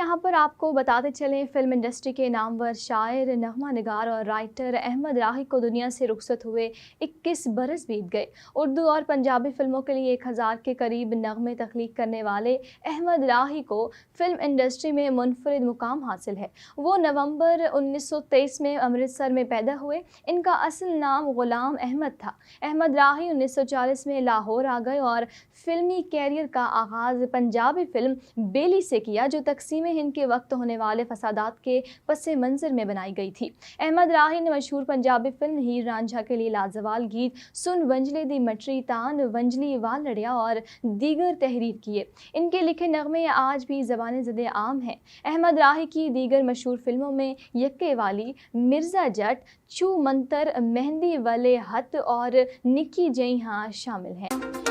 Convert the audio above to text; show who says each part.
Speaker 1: यहाँ पर आपको बताते चलें, फिल्म इंडस्ट्री के नामवर शायर, नगमा निगार और राइटर अहमद राही को दुनिया से रुखसत हुए 21 बरस बीत गए। उर्दू और पंजाबी फिल्मों के लिए 1000 के करीब नगमे तख्लीक करने वाले अहमद राही को फिल्म इंडस्ट्री में मुनफरिद मुकाम हासिल है। वो नवंबर 1923 में अमृतसर में पैदा हुए। इनका असल नाम गुलाम अहमद था। अहमद राही 1940 में लाहौर आ गए और फिल्मी कैरियर का आगाज़ पंजाबी फिल्म बेली से किया, जो तकसीम हिंद के वक्त होने वाले फसादात के पसे मंज़र में बनाई गई थी। अहमद राही ने मशहूर पंजाबी फिल्म हीर रांझा के लिए लाजवाल गीत सुन वंजले दी मटरी तान वंजली वाल लड़िया और दीगर तहरीर किए। इनके लिखे नगमे आज भी ज़बान ज़दे आम हैं। अहमद राही की दीगर मशहूर फिल्मों में यक्के वाली, मिर्ज़ा जट, छू मंतर, मेहंदी वले हत और निकी जई हाँ शामिल हैं।